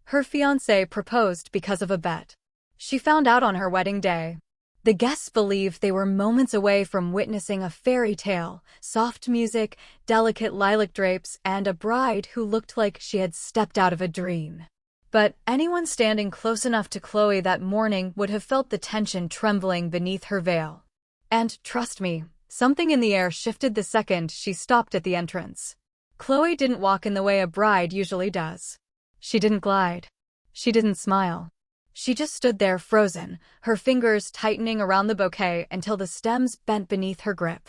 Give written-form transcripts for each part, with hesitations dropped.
Her fiancé proposed because of a bet. She found out on her wedding day. The guests believed they were moments away from witnessing a fairy tale, soft music, delicate lilac drapes, and a bride who looked like she had stepped out of a dream. But anyone standing close enough to Chloe that morning would have felt the tension trembling beneath her veil. And, trust me, something in the air shifted the second she stopped at the entrance. Chloe didn't walk in the way a bride usually does. She didn't glide. She didn't smile. She just stood there frozen, her fingers tightening around the bouquet until the stems bent beneath her grip.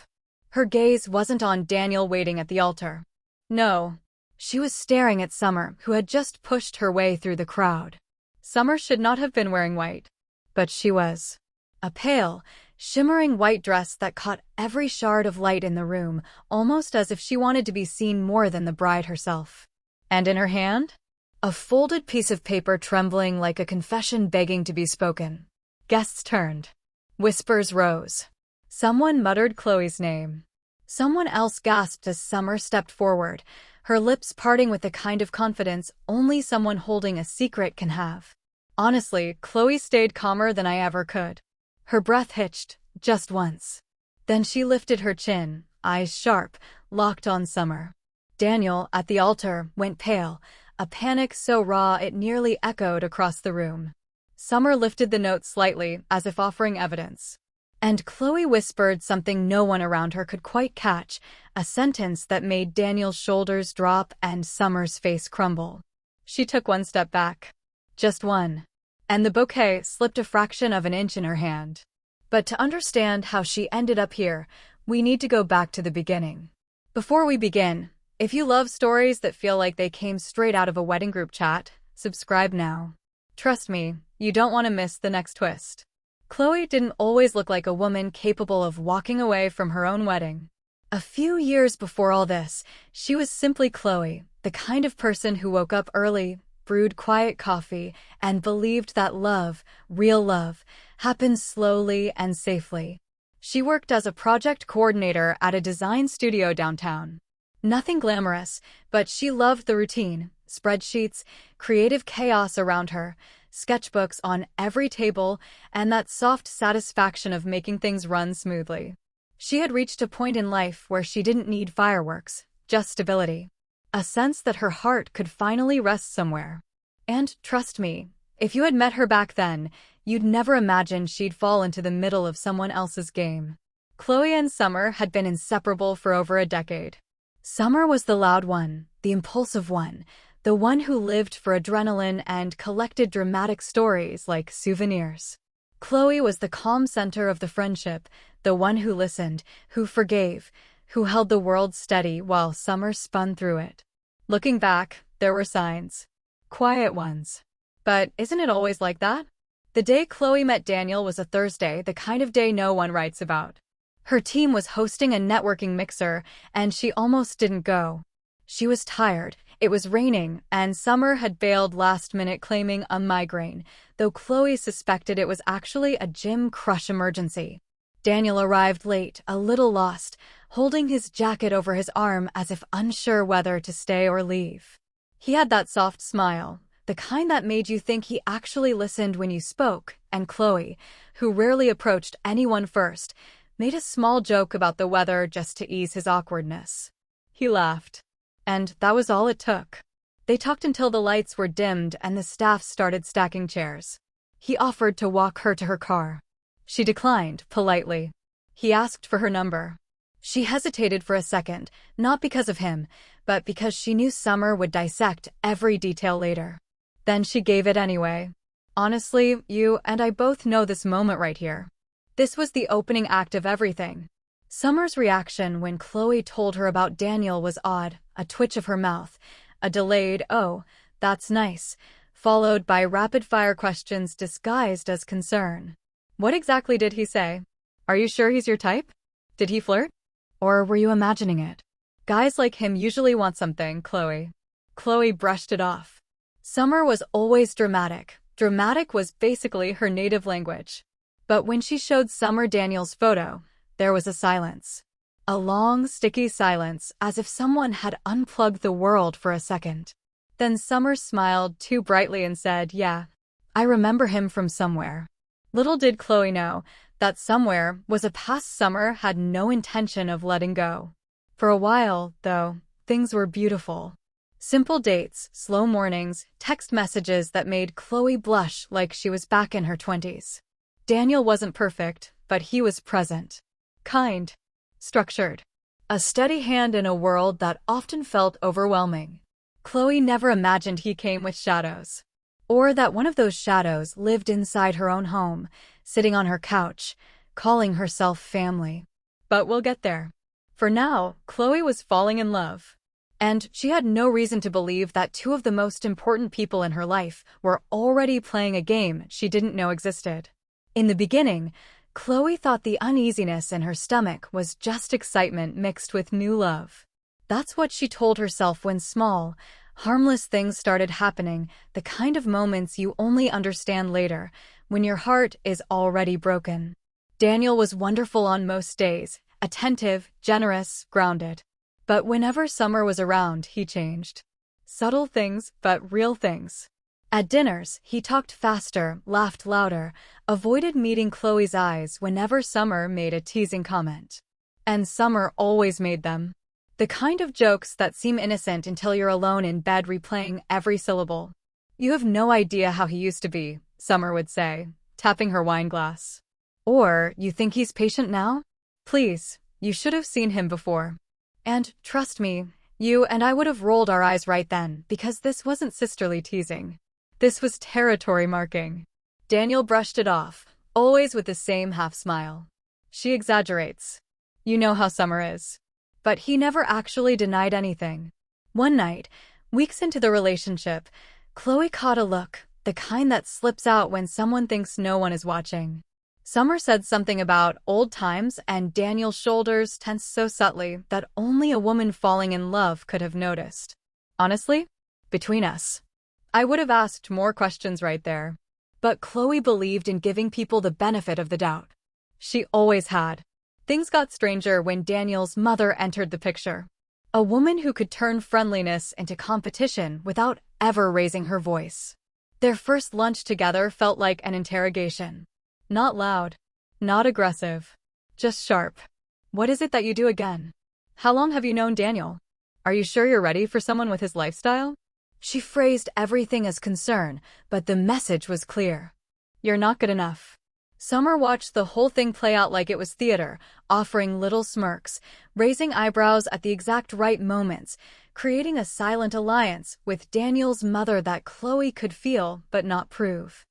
Her gaze wasn't on Daniel waiting at the altar. No. She was staring at Summer, who had just pushed her way through the crowd. Summer should not have been wearing white. But she was. A pale, shimmering white dress that caught every shard of light in the room, almost as if she wanted to be seen more than the bride herself. And in her hand? A folded piece of paper trembling like a confession begging to be spoken. Guests turned. Whispers rose. Someone muttered Chloe's name. Someone else gasped as Summer stepped forward, her lips parting with the kind of confidence only someone holding a secret can have. Honestly, Chloe stayed calmer than I ever could. Her breath hitched, just once. Then she lifted her chin, eyes sharp, locked on Summer. Daniel, at the altar, went pale, a panic so raw it nearly echoed across the room. Summer lifted the note slightly, as if offering evidence. And Chloe whispered something no one around her could quite catch, a sentence that made Daniel's shoulders drop and Summer's face crumble. She took one step back. Just one. And the bouquet slipped a fraction of an inch in her hand. But to understand how she ended up here, we need to go back to the beginning. Before we begin, if you love stories that feel like they came straight out of a wedding group chat, subscribe now. Trust me, you don't want to miss the next twist. Chloe didn't always look like a woman capable of walking away from her own wedding. A few years before all this, she was simply Chloe, the kind of person who woke up early, brewed quiet coffee, and believed that love, real love, happens slowly and safely. She worked as a project coordinator at a design studio downtown. Nothing glamorous, but she loved the routine, spreadsheets, creative chaos around her, sketchbooks on every table, and that soft satisfaction of making things run smoothly. She had reached a point in life where she didn't need fireworks, just stability. A sense that her heart could finally rest somewhere. And, trust me, if you had met her back then, you'd never imagine she'd fall into the middle of someone else's game. Chloe and Summer had been inseparable for over a decade. Summer was the loud one, the impulsive one, the one who lived for adrenaline and collected dramatic stories like souvenirs. Chloe was the calm center of the friendship, the one who listened, who forgave, who held the world steady while Summer spun through it. Looking back, there were signs. Quiet ones. But isn't it always like that? The day Chloe met Daniel was a Thursday, the kind of day no one writes about. Her team was hosting a networking mixer, and she almost didn't go. She was tired, it was raining, and Summer had bailed last minute claiming a migraine, though Chloe suspected it was actually a gym crush emergency. Daniel arrived late, a little lost, holding his jacket over his arm as if unsure whether to stay or leave. He had that soft smile, the kind that made you think he actually listened when you spoke, and Chloe, who rarely approached anyone first, made a small joke about the weather just to ease his awkwardness. He laughed. And that was all it took. They talked until the lights were dimmed and the staff started stacking chairs. He offered to walk her to her car. She declined, politely. He asked for her number. She hesitated for a second, not because of him, but because she knew Summer would dissect every detail later. Then she gave it anyway. Honestly, you and I both know this moment right here. This was the opening act of everything. Summer's reaction when Chloe told her about Daniel was odd, a twitch of her mouth, a delayed, "Oh, that's nice," followed by rapid-fire questions disguised as concern. What exactly did he say? Are you sure he's your type? Did he flirt? Or were you imagining it? Guys like him usually want something, Chloe. Chloe brushed it off. Summer was always dramatic. Dramatic was basically her native language. But when she showed Summer Daniel's photo, there was a silence. A long, sticky silence, as if someone had unplugged the world for a second. Then Summer smiled too brightly and said, "Yeah, I remember him from somewhere." Little did Chloe know that somewhere was a past Summer had no intention of letting go. For a while, though, things were beautiful. Simple dates, slow mornings, text messages that made Chloe blush like she was back in her 20s. Daniel wasn't perfect, but he was present. Kind. Structured. A steady hand in a world that often felt overwhelming. Chloe never imagined he came with shadows. Or that one of those shadows lived inside her own home, sitting on her couch, calling herself family. But we'll get there. For now, Chloe was falling in love. And she had no reason to believe that two of the most important people in her life were already playing a game she didn't know existed. In the beginning, Chloe thought the uneasiness in her stomach was just excitement mixed with new love. That's what she told herself when small, harmless things started happening, the kind of moments you only understand later, when your heart is already broken. Daniel was wonderful on most days, attentive, generous, grounded. But whenever Summer was around, he changed. Subtle things, but real things. At dinners, he talked faster, laughed louder, avoided meeting Chloe's eyes whenever Summer made a teasing comment. And Summer always made them. The kind of jokes that seem innocent until you're alone in bed replaying every syllable. "You have no idea how he used to be," Summer would say, tapping her wine glass. Or, "You think he's patient now? Please, you should have seen him before." And, trust me, you and I would have rolled our eyes right then, because this wasn't sisterly teasing. This was territory marking. Daniel brushed it off, always with the same half-smile. "She exaggerates. You know how Summer is." But he never actually denied anything. One night, weeks into the relationship, Chloe caught a look, the kind that slips out when someone thinks no one is watching. Summer said something about old times, and Daniel's shoulders tensed so subtly that only a woman falling in love could have noticed. Honestly, between us, I would have asked more questions right there. But Chloe believed in giving people the benefit of the doubt. She always had. Things got stranger when Daniel's mother entered the picture. A woman who could turn friendliness into competition without ever raising her voice. Their first lunch together felt like an interrogation. Not loud, not aggressive, just sharp. "What is it that you do again? How long have you known Daniel? Are you sure you're ready for someone with his lifestyle?" She phrased everything as concern, but the message was clear. "You're not good enough." Summer watched the whole thing play out like it was theater, offering little smirks, raising eyebrows at the exact right moments, creating a silent alliance with Daniel's mother that Chloe could feel but not prove.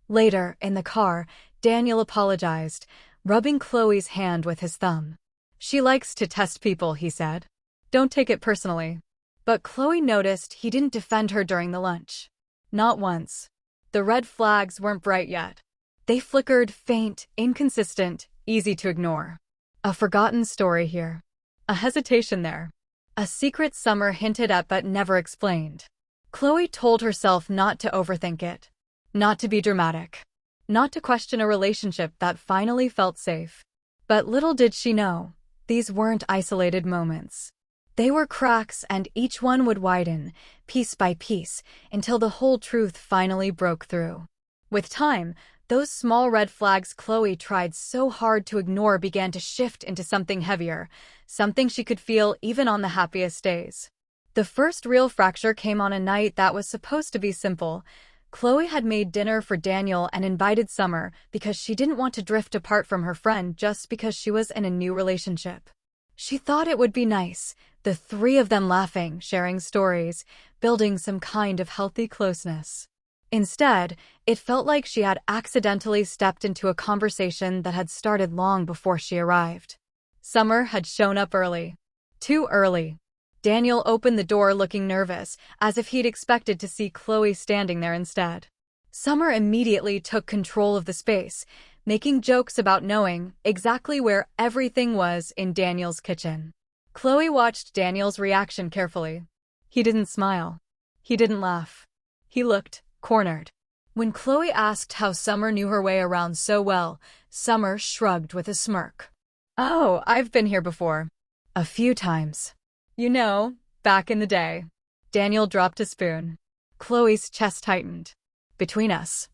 Later, in the car, Daniel apologized, rubbing Chloe's hand with his thumb. "She likes to test people," he said. "Don't take it personally." But Chloe noticed he didn't defend her during the lunch. Not once. The red flags weren't bright yet. They flickered, faint, inconsistent, easy to ignore. A forgotten story here. A hesitation there. A secret Summer hinted at but never explained. Chloe told herself not to overthink it. Not to be dramatic. Not to question a relationship that finally felt safe. But little did she know, these weren't isolated moments. They were cracks, and each one would widen, piece by piece, until the whole truth finally broke through. With time, those small red flags Chloe tried so hard to ignore began to shift into something heavier, something she could feel even on the happiest days. The first real fracture came on a night that was supposed to be simple. Chloe had made dinner for Daniel and invited Summer because she didn't want to drift apart from her friend just because she was in a new relationship. She thought it would be nice, the three of them laughing, sharing stories, building some kind of healthy closeness. Instead, it felt like she had accidentally stepped into a conversation that had started long before she arrived. Summer had shown up early. Too early. Daniel opened the door looking nervous, as if he'd expected to see Chloe standing there instead. Summer immediately took control of the space, making jokes about knowing exactly where everything was in Daniel's kitchen. Chloe watched Daniel's reaction carefully. He didn't smile. He didn't laugh. He looked cornered. When Chloe asked how Summer knew her way around so well, Summer shrugged with a smirk. "Oh, I've been here before. A few times. You know, back in the day." Daniel dropped a spoon. Chloe's chest tightened. Between us,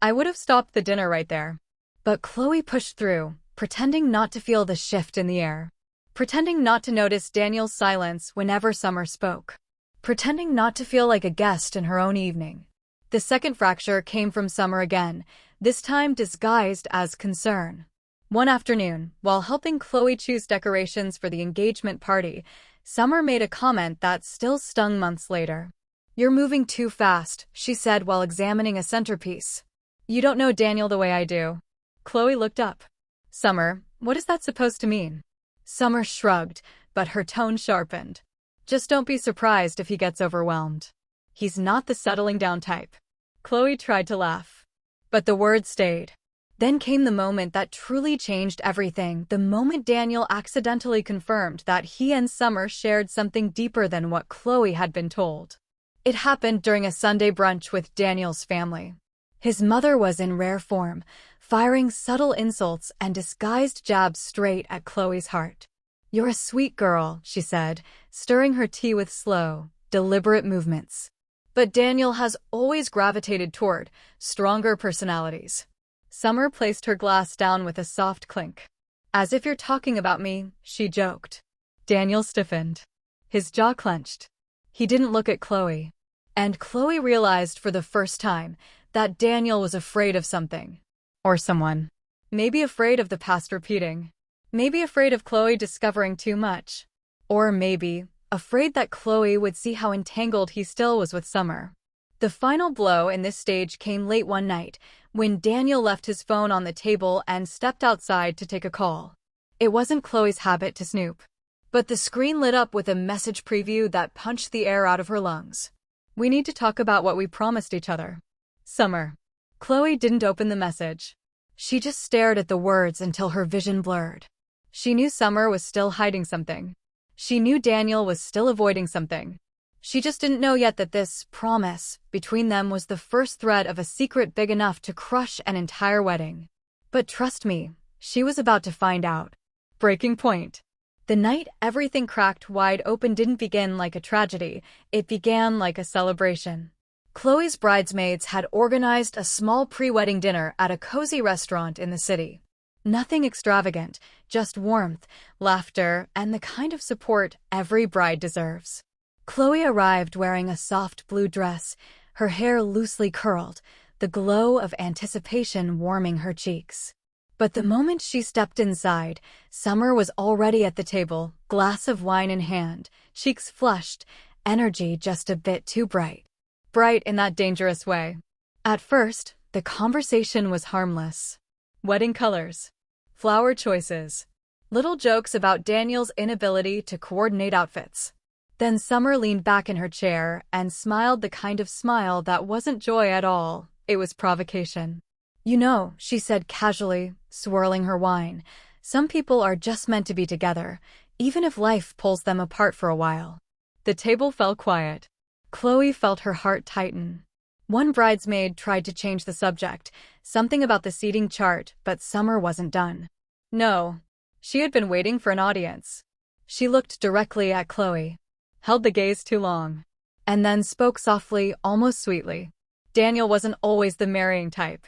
I would have stopped the dinner right there. But Chloe pushed through, pretending not to feel the shift in the air. Pretending not to notice Daniel's silence whenever Summer spoke. Pretending not to feel like a guest in her own evening. The second fracture came from Summer again, this time disguised as concern. One afternoon, while helping Chloe choose decorations for the engagement party, Summer made a comment that still stung months later. "You're moving too fast," she said while examining a centerpiece. "You don't know Daniel the way I do." Chloe looked up. "Summer, what is that supposed to mean?" Summer shrugged, but her tone sharpened. "Just don't be surprised if he gets overwhelmed. He's not the settling down type." Chloe tried to laugh, but the words stayed. Then came the moment that truly changed everything, the moment Daniel accidentally confirmed that he and Summer shared something deeper than what Chloe had been told. It happened during a Sunday brunch with Daniel's family. His mother was in rare form, firing subtle insults and disguised jabs straight at Chloe's heart. "You're a sweet girl," she said, stirring her tea with slow, deliberate movements. "But Daniel has always gravitated toward stronger personalities." Summer placed her glass down with a soft clink. "As if you're talking about me," she joked. Daniel stiffened. His jaw clenched. He didn't look at Chloe. And Chloe realized for the first time that Daniel was afraid of something. Or someone. Maybe afraid of the past repeating. Maybe afraid of Chloe discovering too much. Or maybe afraid that Chloe would see how entangled he still was with Summer. The final blow in this stage came late one night, when Daniel left his phone on the table and stepped outside to take a call. It wasn't Chloe's habit to snoop. But the screen lit up with a message preview that punched the air out of her lungs. "We need to talk about what we promised each other." Summer. Chloe didn't open the message. She just stared at the words until her vision blurred. She knew Summer was still hiding something. She knew Daniel was still avoiding something. She just didn't know yet that this promise between them was the first thread of a secret big enough to crush an entire wedding. But trust me, she was about to find out. Breaking point. The night everything cracked wide open didn't begin like a tragedy, it began like a celebration. Chloe's bridesmaids had organized a small pre-wedding dinner at a cozy restaurant in the city. Nothing extravagant, just warmth, laughter, and the kind of support every bride deserves. Chloe arrived wearing a soft blue dress, her hair loosely curled, the glow of anticipation warming her cheeks. But the moment she stepped inside, Summer was already at the table, glass of wine in hand, cheeks flushed, energy just a bit too bright. Bright in that dangerous way. At first, the conversation was harmless. Wedding colors. Flower choices. Little jokes about Daniel's inability to coordinate outfits. Then Summer leaned back in her chair and smiled the kind of smile that wasn't joy at all, it was provocation. "You know," she said casually, swirling her wine, "some people are just meant to be together, even if life pulls them apart for a while." The table fell quiet. Chloe felt her heart tighten. One bridesmaid tried to change the subject, something about the seating chart, but Summer wasn't done. No. She had been waiting for an audience. She looked directly at Chloe. Held the gaze too long. And then spoke softly, almost sweetly. "Daniel wasn't always the marrying type.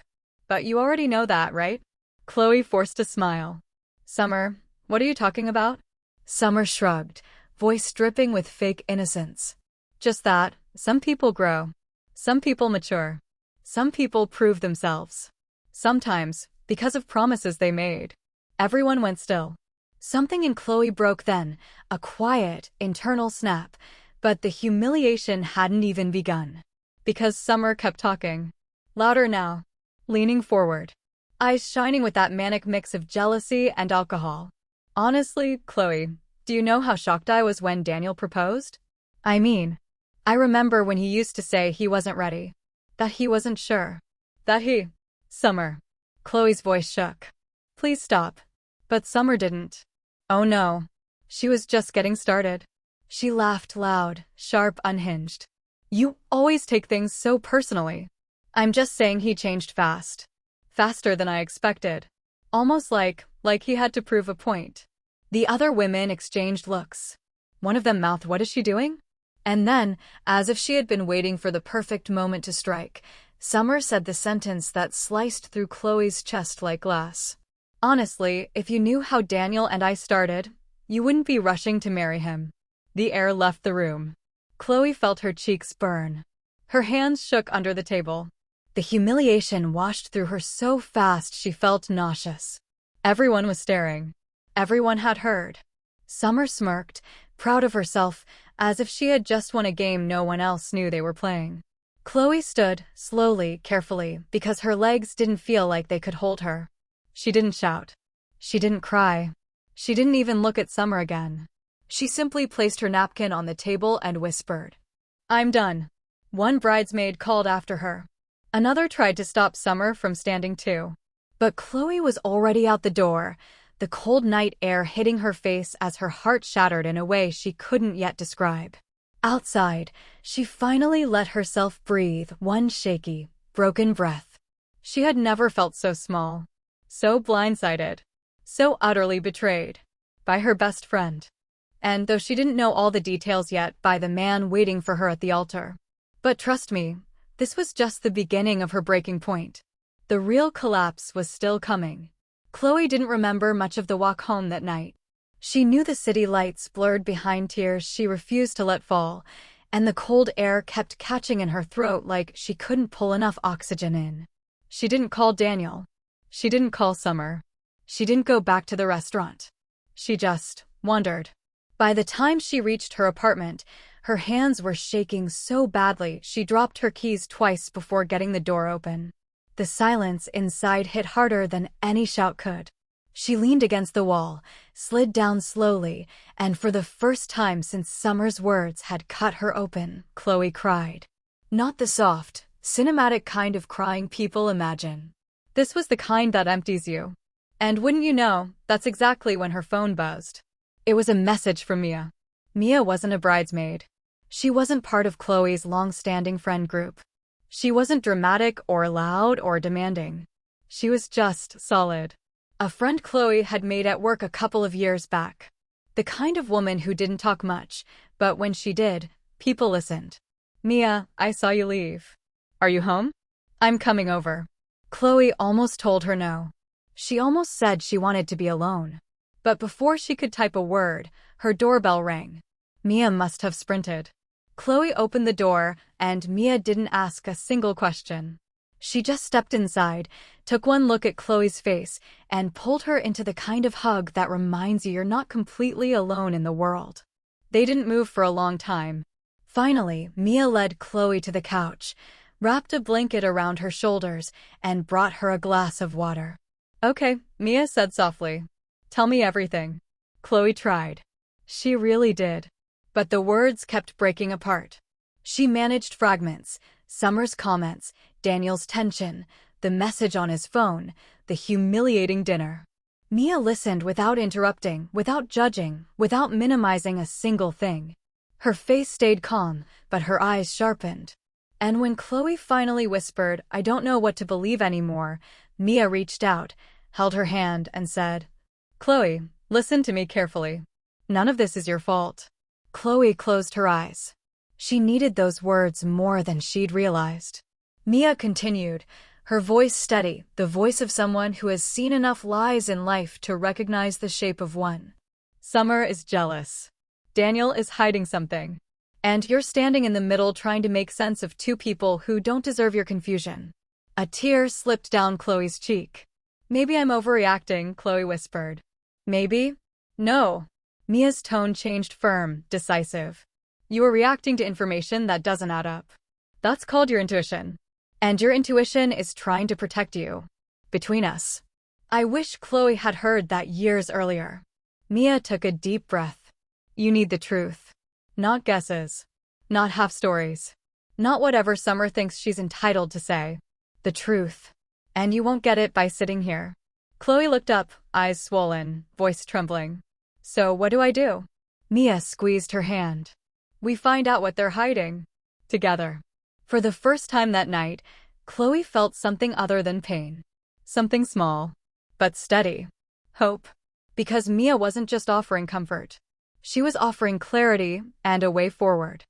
But you already know that, right?" Chloe forced a smile. "Summer, what are you talking about?" Summer shrugged, voice dripping with fake innocence. "Just that, some people grow. Some people mature. Some people prove themselves. Sometimes, because of promises they made." Everyone went still. Something in Chloe broke then, a quiet, internal snap, but the humiliation hadn't even begun. Because Summer kept talking. Louder now. Leaning forward. Eyes shining with that manic mix of jealousy and alcohol. "Honestly, Chloe, do you know how shocked I was when Daniel proposed? I mean, I remember when he used to say he wasn't ready. That he wasn't sure. That he..." Summer. Chloe's voice shook. "Please stop." But Summer didn't. Oh no. She was just getting started. She laughed loud, sharp, unhinged. "You always take things so personally. I'm just saying he changed fast. Faster than I expected. Almost like he had to prove a point." The other women exchanged looks. One of them mouthed, "What is she doing?" And then, as if she had been waiting for the perfect moment to strike, Summer said the sentence that sliced through Chloe's chest like glass. Honestly, if you knew how Daniel and I started, you wouldn't be rushing to marry him. The air left the room. Chloe felt her cheeks burn. Her hands shook under the table. The humiliation washed through her so fast she felt nauseous. Everyone was staring. Everyone had heard. Summer smirked, proud of herself, as if she had just won a game no one else knew they were playing. Chloe stood, slowly, carefully, because her legs didn't feel like they could hold her. She didn't shout. She didn't cry. She didn't even look at Summer again. She simply placed her napkin on the table and whispered, "I'm done." One bridesmaid called after her. Another tried to stop Summer from standing too. But Chloe was already out the door, the cold night air hitting her face as her heart shattered in a way she couldn't yet describe. Outside, she finally let herself breathe one shaky, broken breath. She had never felt so small, so blindsided, so utterly betrayed by her best friend. And though she didn't know all the details yet, by the man waiting for her at the altar. But trust me, this was just the beginning of her breaking point. The real collapse was still coming. Chloe didn't remember much of the walk home that night. She knew the city lights blurred behind tears she refused to let fall, and the cold air kept catching in her throat like she couldn't pull enough oxygen in. She didn't call Daniel. She didn't call Summer. She didn't go back to the restaurant. She just wandered. By the time she reached her apartment, her hands were shaking so badly she dropped her keys twice before getting the door open. The silence inside hit harder than any shout could. She leaned against the wall, slid down slowly, and for the first time since Summer's words had cut her open, Chloe cried. Not the soft, cinematic kind of crying people imagine. This was the kind that empties you. And wouldn't you know, that's exactly when her phone buzzed. It was a message from Mia. Mia wasn't a bridesmaid. She wasn't part of Chloe's long-standing friend group. She wasn't dramatic or loud or demanding. She was just solid. A friend Chloe had made at work a couple of years back. The kind of woman who didn't talk much, but when she did, people listened. "Mia, I saw you leave. Are you home? I'm coming over." Chloe almost told her no. She almost said she wanted to be alone. But before she could type a word, her doorbell rang. Mia must have sprinted. Chloe opened the door, and Mia didn't ask a single question. She just stepped inside, took one look at Chloe's face, and pulled her into the kind of hug that reminds you you're not completely alone in the world. They didn't move for a long time. Finally, Mia led Chloe to the couch, wrapped a blanket around her shoulders, and brought her a glass of water. "Okay," Mia said softly. "Tell me everything." Chloe tried. She really did. But the words kept breaking apart. She managed fragments, Summer's comments, Daniel's tension, the message on his phone, the humiliating dinner. Mia listened without interrupting, without judging, without minimizing a single thing. Her face stayed calm, but her eyes sharpened. And when Chloe finally whispered, "I don't know what to believe anymore," Mia reached out, held her hand, and said, "Chloe, listen to me carefully. None of this is your fault." Chloe closed her eyes. She needed those words more than she'd realized. Mia continued, her voice steady, the voice of someone who has seen enough lies in life to recognize the shape of one. "Summer is jealous. Daniel is hiding something. And you're standing in the middle trying to make sense of two people who don't deserve your confusion." A tear slipped down Chloe's cheek. "Maybe I'm overreacting," Chloe whispered. "Maybe?" "No." Mia's tone changed, firm, decisive. "You are reacting to information that doesn't add up. That's called your intuition. And your intuition is trying to protect you. Between us." I wish Chloe had heard that years earlier. Mia took a deep breath. "You need the truth. Not guesses. Not half-stories. Not whatever Summer thinks she's entitled to say. The truth. And you won't get it by sitting here." Chloe looked up, eyes swollen, voice trembling. "So what do I do?" Mia squeezed her hand. "We find out what they're hiding. Together." For the first time that night, Chloe felt something other than pain. Something small, but steady. Hope. Because Mia wasn't just offering comfort. She was offering clarity and a way forward.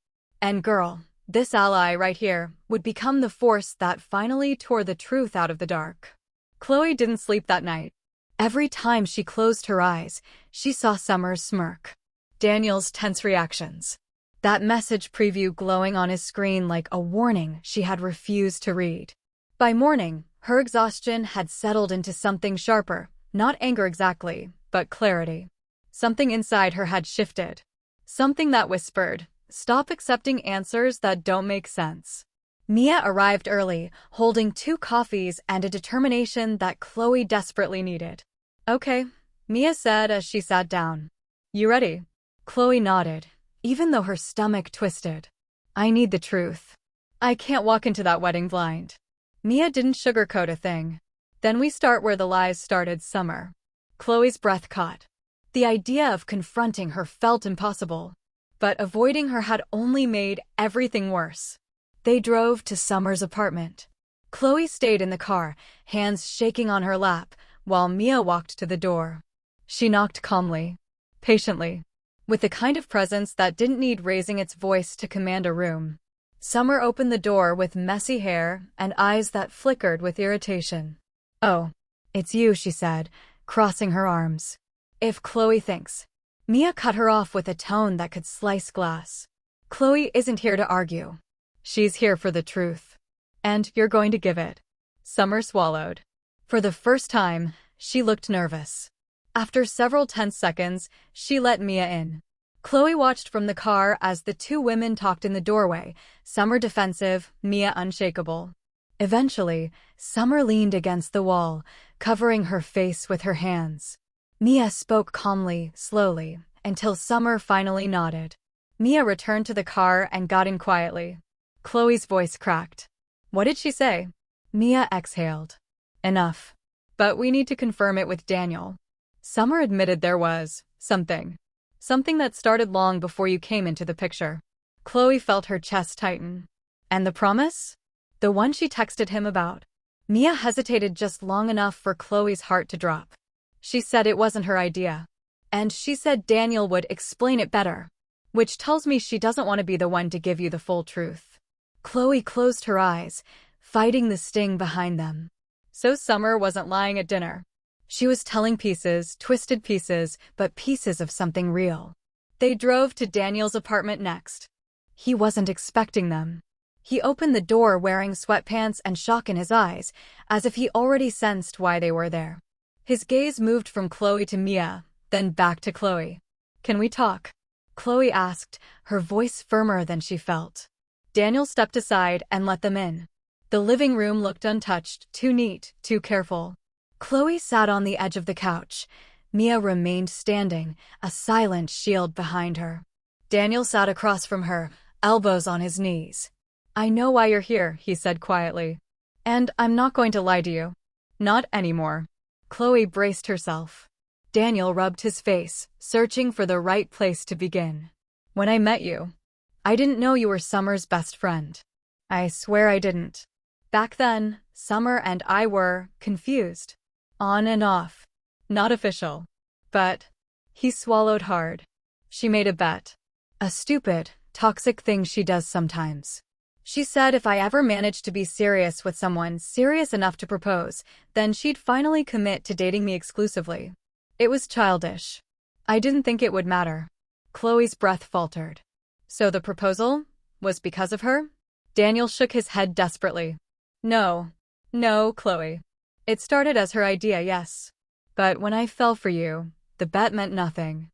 And girl, this ally right here would become the force that finally tore the truth out of the dark. Chloe didn't sleep that night. Every time she closed her eyes, she saw Summer's smirk, Daniel's tense reactions, that message preview glowing on his screen like a warning she had refused to read. By morning, her exhaustion had settled into something sharper, not anger exactly, but clarity. Something inside her had shifted. Something that whispered, "Stop accepting answers that don't make sense." Mia arrived early, holding 2 coffees and a determination that Chloe desperately needed. "Okay," Mia said as she sat down. "You ready?" Chloe nodded, even though her stomach twisted. "I need the truth. I can't walk into that wedding blind." Mia didn't sugarcoat a thing. "Then we start where the lies started, Summer." Chloe's breath caught. The idea of confronting her felt impossible, but avoiding her had only made everything worse. They drove to Summer's apartment. Chloe stayed in the car, hands shaking on her lap, while Mia walked to the door. She knocked calmly, patiently, with the kind of presence that didn't need raising its voice to command a room. Summer opened the door with messy hair and eyes that flickered with irritation. "Oh, it's you," she said, crossing her arms. "If Chloe thinks..." Mia cut her off with a tone that could slice glass. "Chloe isn't here to argue. She's here for the truth. And you're going to give it." Summer swallowed. For the first time, she looked nervous. After several tense seconds, she let Mia in. Chloe watched from the car as the 2 women talked in the doorway, Summer defensive, Mia unshakable. Eventually, Summer leaned against the wall, covering her face with her hands. Mia spoke calmly, slowly, until Summer finally nodded. Mia returned to the car and got in quietly. Chloe's voice cracked. "What did she say?" Mia exhaled. "Enough. But we need to confirm it with Daniel." Summer admitted there was something. Something that started long before you came into the picture. Chloe felt her chest tighten. "And the promise?" "The one she texted him about." Mia hesitated just long enough for Chloe's heart to drop. She said it wasn't her idea. And she said Daniel would explain it better. Which tells me she doesn't want to be the one to give you the full truth. Chloe closed her eyes, fighting the sting behind them. So Summer wasn't lying at dinner. She was telling pieces, twisted pieces, but pieces of something real. They drove to Daniel's apartment next. He wasn't expecting them. He opened the door wearing sweatpants and shock in his eyes, as if he already sensed why they were there. His gaze moved from Chloe to Mia, then back to Chloe. "Can we talk?" Chloe asked, her voice firmer than she felt. Daniel stepped aside and let them in. The living room looked untouched, too neat, too careful. Chloe sat on the edge of the couch. Mia remained standing, a silent shield behind her. Daniel sat across from her, elbows on his knees. "I know why you're here," he said quietly. "And I'm not going to lie to you. Not anymore." Chloe braced herself. Daniel rubbed his face, searching for the right place to begin. "When I met you, I didn't know you were Summer's best friend. I swear I didn't. Back then, Summer and I were confused. On and off. Not official. But..." He swallowed hard. "She made a bet. A stupid, toxic thing she does sometimes. She said if I ever managed to be serious with someone serious enough to propose, then she'd finally commit to dating me exclusively. It was childish. I didn't think it would matter." Chloe's breath faltered. "So the proposal was because of her?" Daniel shook his head desperately. No, Chloe. It started as her idea, yes. But when I fell for you, the bet meant nothing.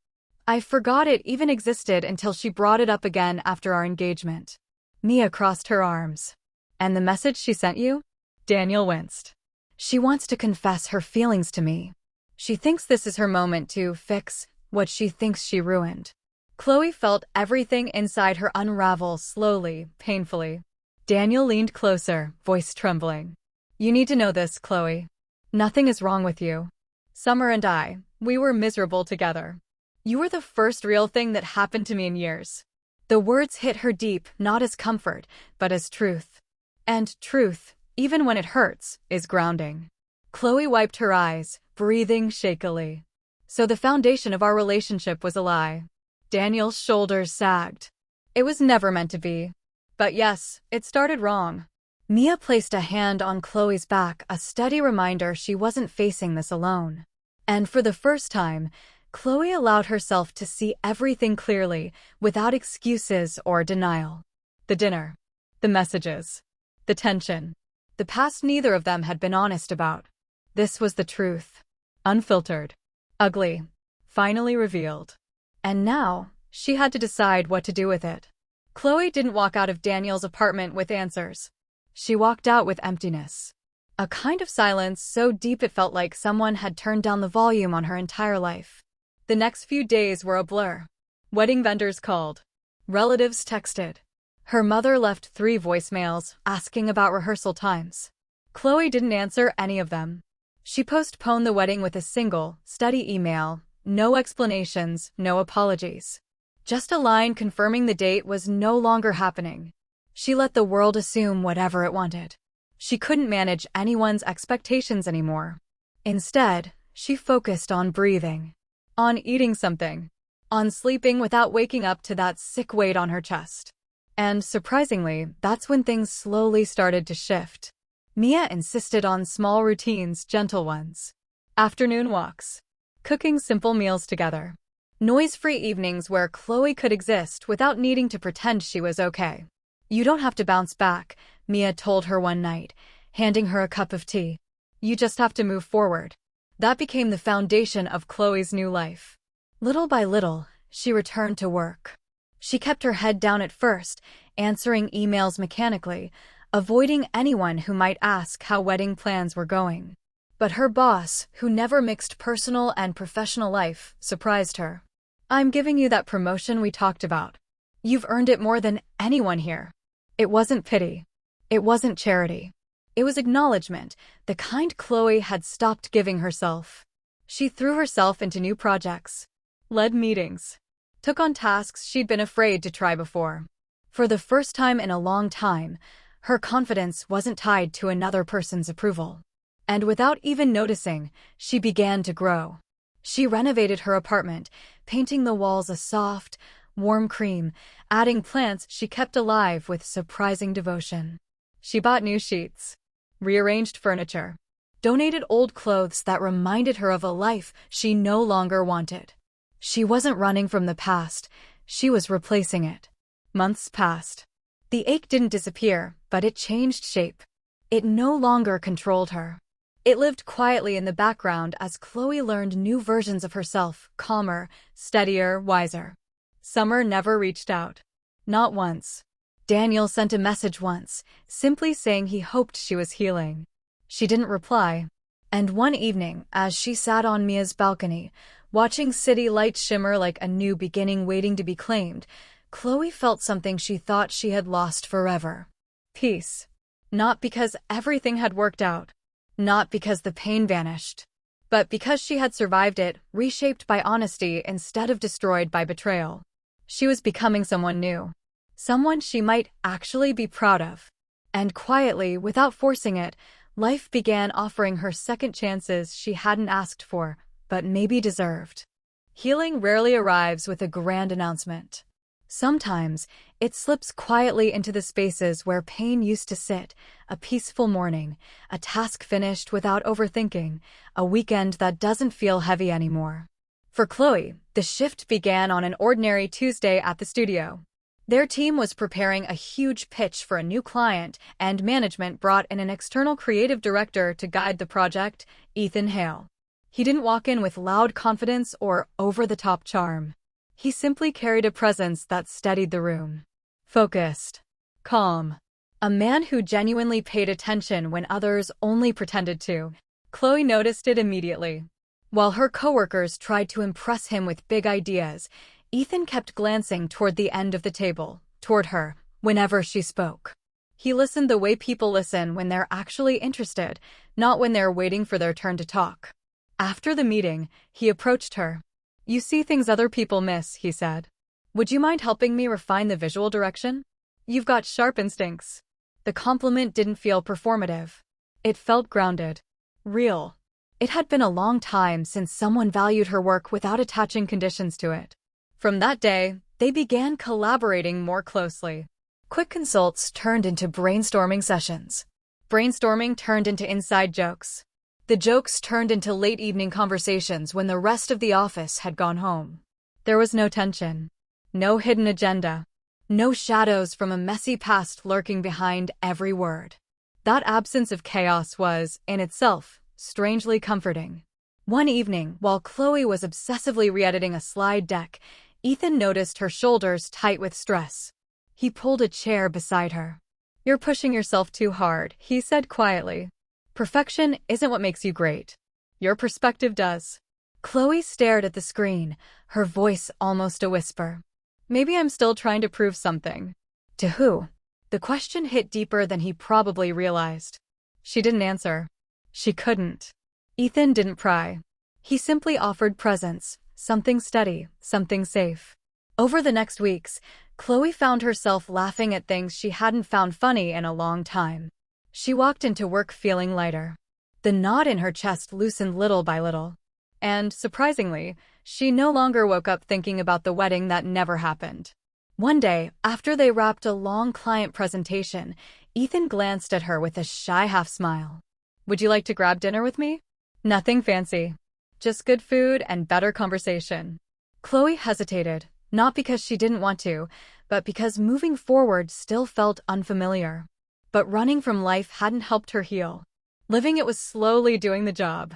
I forgot it even existed until she brought it up again after our engagement." Mia crossed her arms. "And the message she sent you?" Daniel winced. "She wants to confess her feelings to me. She thinks this is her moment to fix what she thinks she ruined." Chloe felt everything inside her unravel slowly, painfully. Daniel leaned closer, voice trembling. "You need to know this, Chloe. Nothing is wrong with you. Summer and I, we were miserable together. You were the first real thing that happened to me in years." The words hit her deep, not as comfort, but as truth. And truth, even when it hurts, is grounding. Chloe wiped her eyes, breathing shakily. "So the foundation of our relationship was a lie." Daniel's shoulders sagged. It was never meant to be. But yes, it started wrong. Mia placed a hand on Chloe's back, a steady reminder she wasn't facing this alone. And for the first time, Chloe allowed herself to see everything clearly, without excuses or denial. The dinner. The messages. The tension. The past neither of them had been honest about. This was the truth. Unfiltered. Ugly. Finally revealed. And now, she had to decide what to do with it. Chloe didn't walk out of Daniel's apartment with answers. She walked out with emptiness. A kind of silence so deep it felt like someone had turned down the volume on her entire life. The next few days were a blur. Wedding vendors called. Relatives texted. Her mother left 3 voicemails asking about rehearsal times. Chloe didn't answer any of them. She postponed the wedding with a single, steady email. No explanations, no apologies. Just a line confirming the date was no longer happening. She let the world assume whatever it wanted. She couldn't manage anyone's expectations anymore. Instead, she focused on breathing. On eating something. On sleeping without waking up to that sick weight on her chest. And surprisingly, that's when things slowly started to shift. Mia insisted on small routines, gentle ones. Afternoon walks. Cooking simple meals together. Noise-free evenings where Chloe could exist without needing to pretend she was okay. You don't have to bounce back, Mia told her one night, handing her a cup of tea. You just have to move forward. That became the foundation of Chloe's new life. Little by little, she returned to work. She kept her head down at first, answering emails mechanically, avoiding anyone who might ask how wedding plans were going. But her boss, who never mixed personal and professional life, surprised her. I'm giving you that promotion we talked about. You've earned it more than anyone here. It wasn't pity. It wasn't charity. It was acknowledgement, the kind Chloe had stopped giving herself. She threw herself into new projects, led meetings, took on tasks she'd been afraid to try before. For the first time in a long time, her confidence wasn't tied to another person's approval. And without even noticing, she began to grow. She renovated her apartment, painting the walls a soft, warm cream, adding plants she kept alive with surprising devotion. She bought new sheets, rearranged furniture, donated old clothes that reminded her of a life she no longer wanted. She wasn't running from the past, she was replacing it. Months passed. The ache didn't disappear, but it changed shape. It no longer controlled her. It lived quietly in the background as Chloe learned new versions of herself, calmer, steadier, wiser. Summer never reached out. Not once. Daniel sent a message once, simply saying he hoped she was healing. She didn't reply. And one evening, as she sat on Mia's balcony, watching city lights shimmer like a new beginning waiting to be claimed, Chloe felt something she thought she had lost forever. Peace. Not because everything had worked out. Not because the pain vanished. But because she had survived it, reshaped by honesty instead of destroyed by betrayal. She was becoming someone new. Someone she might actually be proud of. And quietly, without forcing it, life began offering her second chances she hadn't asked for, but maybe deserved. Healing rarely arrives with a grand announcement. Sometimes, it slips quietly into the spaces where pain used to sit, a peaceful morning, a task finished without overthinking, a weekend that doesn't feel heavy anymore. For Chloe, the shift began on an ordinary Tuesday at the studio. Their team was preparing a huge pitch for a new client, and management brought in an external creative director to guide the project, Ethan Hale. He didn't walk in with loud confidence or over-the-top charm. He simply carried a presence that steadied the room. Focused. Calm. A man who genuinely paid attention when others only pretended to. Chloe noticed it immediately. While her coworkers tried to impress him with big ideas, Ethan kept glancing toward the end of the table, toward her, whenever she spoke. He listened the way people listen when they're actually interested, not when they're waiting for their turn to talk. After the meeting, he approached her. "You see things other people miss," he said. "Would you mind helping me refine the visual direction? You've got sharp instincts." The compliment didn't feel performative. It felt grounded. Real. It had been a long time since someone valued her work without attaching conditions to it. From that day, They began collaborating more closely. Quick consults turned into brainstorming sessions. Brainstorming turned into inside jokes. The jokes turned into late evening conversations when the rest of the office had gone home. There was no tension, no hidden agenda, no shadows from a messy past lurking behind every word. That absence of chaos was, in itself, strangely comforting. One evening, while Chloe was obsessively re-editing a slide deck, Ethan noticed her shoulders tight with stress. He pulled a chair beside her. "You're pushing yourself too hard," he said quietly. "Perfection isn't what makes you great. Your perspective does." Chloe stared at the screen, her voice almost a whisper. "Maybe I'm still trying to prove something." To who? The question hit deeper than he probably realized. She didn't answer. She couldn't. Ethan didn't pry. He simply offered presence, something steady, something safe. Over the next weeks, Chloe found herself laughing at things she hadn't found funny in a long time. She walked into work feeling lighter. The knot in her chest loosened little by little. And, surprisingly, she no longer woke up thinking about the wedding that never happened. One day, after they wrapped a long client presentation, Ethan glanced at her with a shy half-smile. "Would you like to grab dinner with me?" "Nothing fancy. Just good food and better conversation." Chloe hesitated, not because she didn't want to, but because moving forward still felt unfamiliar. But running from life hadn't helped her heal. Living it was slowly doing the job.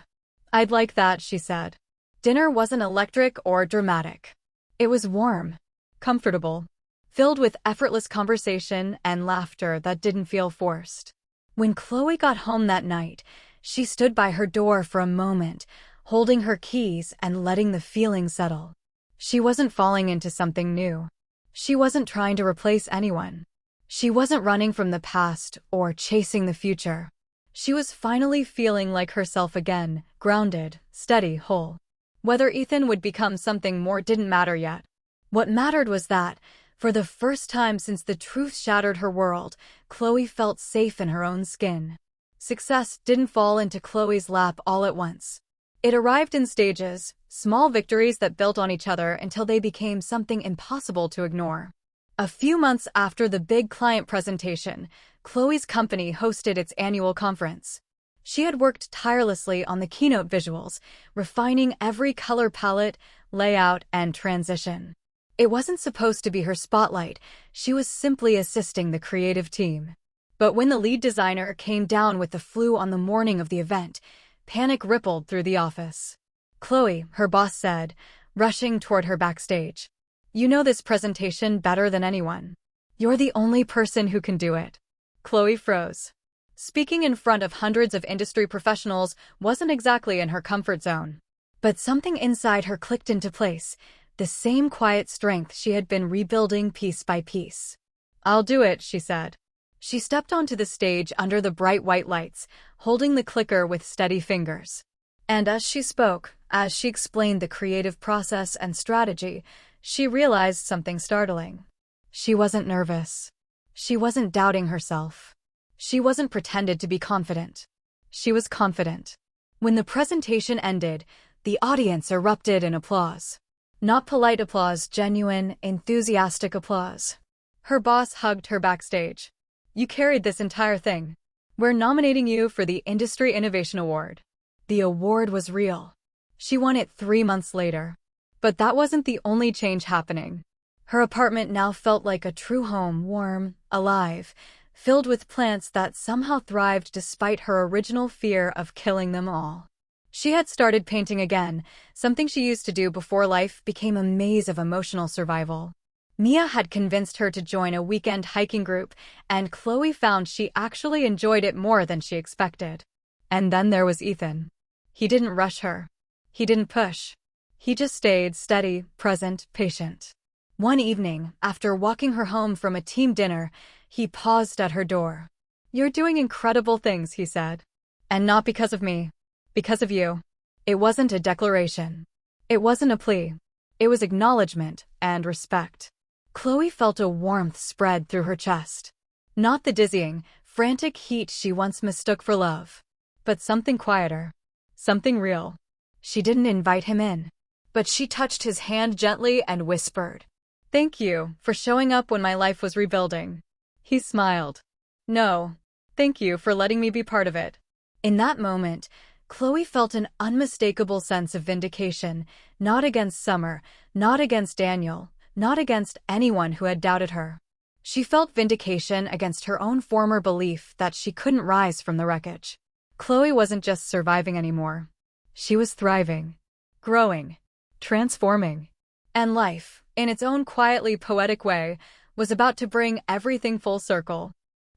"I'd like that," she said. Dinner wasn't electric or dramatic. It was warm, comfortable, filled with effortless conversation and laughter that didn't feel forced. When Chloe got home that night, she stood by her door for a moment, holding her keys and letting the feeling settle. She wasn't falling into something new. She wasn't trying to replace anyone. She wasn't running from the past or chasing the future. She was finally feeling like herself again, grounded, steady, whole. Whether Ethan would become something more didn't matter yet. What mattered was that, for the first time since the truth shattered her world, Chloe felt safe in her own skin. Success didn't fall into Chloe's lap all at once. It arrived in stages, small victories that built on each other until they became something impossible to ignore. A few months after the big client presentation, Chloe's company hosted its annual conference. She had worked tirelessly on the keynote visuals, refining every color palette, layout, and transition. It wasn't supposed to be her spotlight, she was simply assisting the creative team. But when the lead designer came down with the flu on the morning of the event, panic rippled through the office. "Chloe," her boss said, rushing toward her backstage. "You know this presentation better than anyone. You're the only person who can do it." Chloe froze. Speaking in front of hundreds of industry professionals wasn't exactly in her comfort zone. But something inside her clicked into place, the same quiet strength she had been rebuilding piece by piece. "I'll do it," she said. She stepped onto the stage under the bright white lights, holding the clicker with steady fingers. And as she spoke, as she explained the creative process and strategy, she realized something startling. She wasn't nervous. She wasn't doubting herself. She wasn't pretended to be confident. She was confident. When the presentation ended, the audience erupted in applause. Not polite applause, genuine, enthusiastic applause. Her boss hugged her backstage. "You carried this entire thing. We're nominating you for the Industry Innovation Award." The award was real. She won it 3 months later. But that wasn't the only change happening. Her apartment now felt like a true home, warm, alive, filled with plants that somehow thrived despite her original fear of killing them all. She had started painting again, something she used to do before life became a maze of emotional survival. Mia had convinced her to join a weekend hiking group, and Chloe found she actually enjoyed it more than she expected. And then there was Ethan. He didn't rush her. He didn't push. He just stayed steady, present, patient. One evening, after walking her home from a team dinner, he paused at her door. "You're doing incredible things," he said. "And not because of me. Because of you." It wasn't a declaration. It wasn't a plea. It was acknowledgement and respect. Chloe felt a warmth spread through her chest. Not the dizzying, frantic heat she once mistook for love, but something quieter, something real. She didn't invite him in, but she touched his hand gently and whispered, Thank you for showing up when my life was rebuilding. He smiled. No, thank you for letting me be part of it. In that moment, Chloe felt an unmistakable sense of vindication, not against Summer, not against Daniel, not against anyone who had doubted her. She felt vindication against her own former belief that she couldn't rise from the wreckage. Chloe wasn't just surviving anymore. She was thriving, growing, transforming. And life, in its own quietly poetic way, was about to bring everything full circle.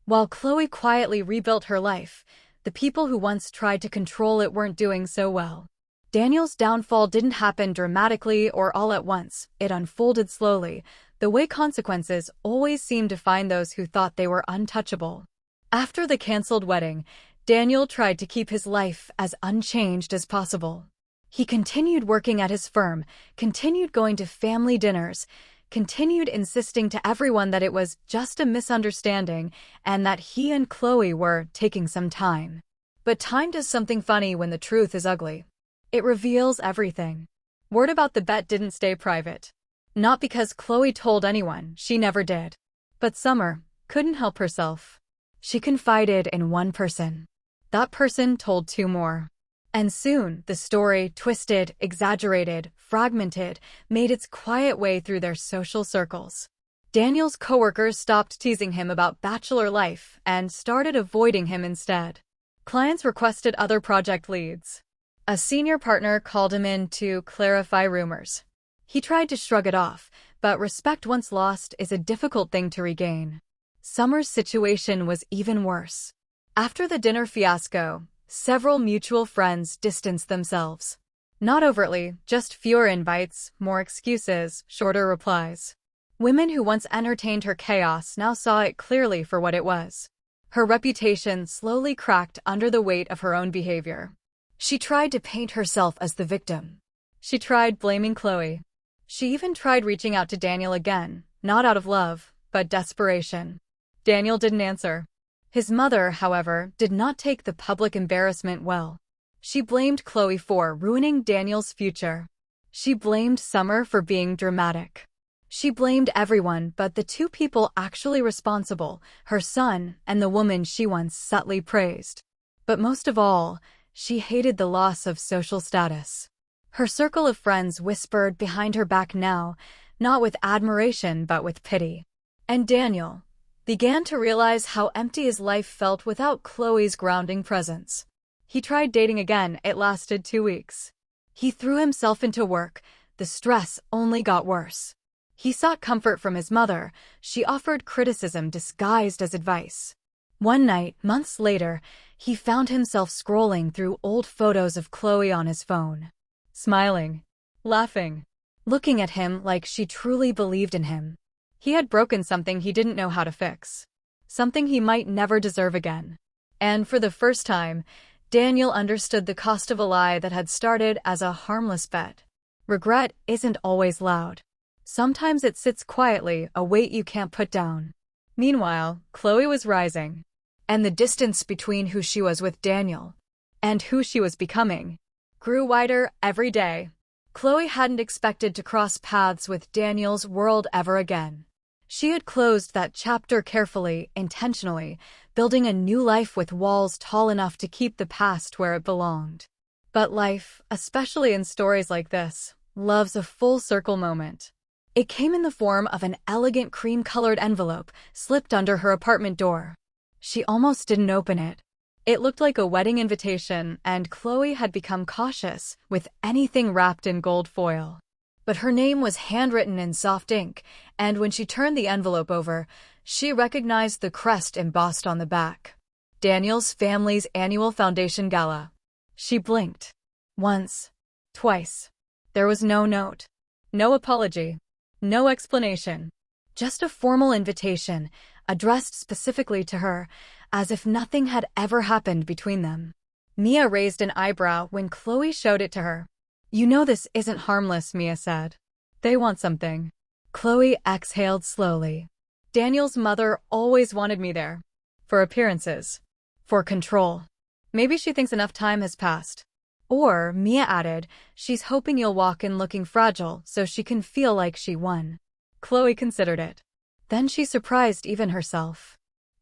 While Chloe quietly rebuilt her life, the people who once tried to control it weren't doing so well. Daniel's downfall didn't happen dramatically or all at once. It unfolded slowly, the way consequences always seem to find those who thought they were untouchable. After the canceled wedding, Daniel tried to keep his life as unchanged as possible. He continued working at his firm, continued going to family dinners, continued insisting to everyone that it was just a misunderstanding and that he and Chloe were taking some time. But time does something funny when the truth is ugly. It reveals everything. Word about the bet didn't stay private. Not because Chloe told anyone, she never did. But Summer couldn't help herself. She confided in one person. That person told two more. And soon, the story, twisted, exaggerated, fragmented, made its quiet way through their social circles. Daniel's coworkers stopped teasing him about bachelor life and started avoiding him instead. Clients requested other project leads. A senior partner called him in to clarify rumors. He tried to shrug it off, but respect once lost is a difficult thing to regain. Summer's situation was even worse. After the dinner fiasco, several mutual friends distanced themselves. Not overtly, just fewer invites, more excuses, shorter replies. Women who once entertained her chaos now saw it clearly for what it was. Her reputation slowly cracked under the weight of her own behavior. She tried to paint herself as the victim. She tried blaming Chloe. She even tried reaching out to Daniel again, not out of love, but desperation. Daniel didn't answer. His mother, however, did not take the public embarrassment well. She blamed Chloe for ruining Daniel's future. She blamed Summer for being dramatic. She blamed everyone but the two people actually responsible, her son and the woman she once subtly praised. But most of all, she hated the loss of social status. Her circle of friends whispered behind her back now, not with admiration but with pity. And Daniel began to realize how empty his life felt without Chloe's grounding presence. He tried dating again. It lasted 2 weeks. He threw himself into work. The stress only got worse. He sought comfort from his mother. She offered criticism disguised as advice. One night, months later, he found himself scrolling through old photos of Chloe on his phone. Smiling, laughing, looking at him like she truly believed in him. He had broken something he didn't know how to fix. Something he might never deserve again. And for the first time, Daniel understood the cost of a lie that had started as a harmless bet. Regret isn't always loud. Sometimes it sits quietly, a weight you can't put down. Meanwhile, Chloe was rising. And the distance between who she was with Daniel and who she was becoming grew wider every day. Chloe hadn't expected to cross paths with Daniel's world ever again. She had closed that chapter carefully, intentionally, building a new life with walls tall enough to keep the past where it belonged. But life, especially in stories like this, loves a full circle moment. It came in the form of an elegant cream-colored envelope slipped under her apartment door. She almost didn't open it. It looked like a wedding invitation, and Chloe had become cautious with anything wrapped in gold foil. But her name was handwritten in soft ink, and when she turned the envelope over, she recognized the crest embossed on the back. Daniel's family's annual foundation gala. She blinked. Once. Twice. There was no note. No apology. No explanation. Just a formal invitation, addressed specifically to her, as if nothing had ever happened between them. Mia raised an eyebrow when Chloe showed it to her. "You know this isn't harmless," Mia said. "They want something." Chloe exhaled slowly. "Daniel's mother always wanted me there. For appearances. For control. Maybe she thinks enough time has passed." Or, Mia added, "She's hoping you'll walk in looking fragile so she can feel like she won." Chloe considered it. Then she surprised even herself.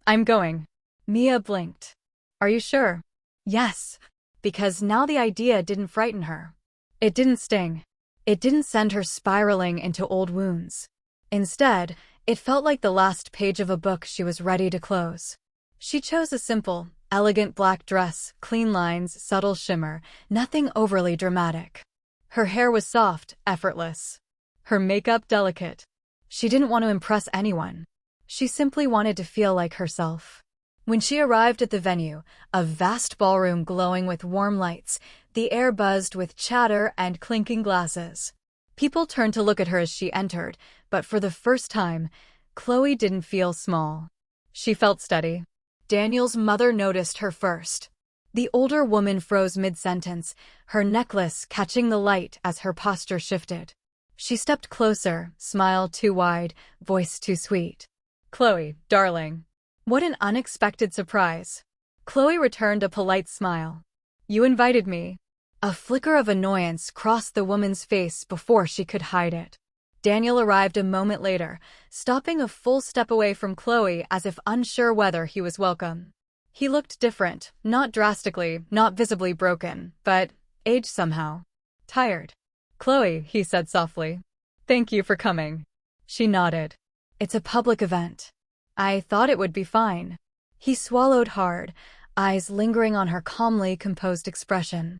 I'm going. Mia blinked. Are you sure? Yes, because now the idea didn't frighten her. It didn't sting. It didn't send her spiraling into old wounds. Instead, it felt like the last page of a book she was ready to close. She chose a simple, elegant black dress, clean lines, subtle shimmer, nothing overly dramatic. Her hair was soft, effortless. Her makeup delicate. She didn't want to impress anyone. She simply wanted to feel like herself. When she arrived at the venue, a vast ballroom glowing with warm lights, the air buzzed with chatter and clinking glasses. People turned to look at her as she entered, but for the first time, Chloe didn't feel small. She felt steady. Daniel's mother noticed her first. The older woman froze mid-sentence, her necklace catching the light as her posture shifted. She stepped closer, smile too wide, voice too sweet. Chloe, darling. What an unexpected surprise. Chloe returned a polite smile. You invited me. A flicker of annoyance crossed the woman's face before she could hide it. Daniel arrived a moment later, stopping a full step away from Chloe as if unsure whether he was welcome. He looked different, not drastically, not visibly broken, but aged somehow. Tired. Chloe, he said softly. Thank you for coming. She nodded. It's a public event. I thought it would be fine. He swallowed hard, eyes lingering on her calmly composed expression.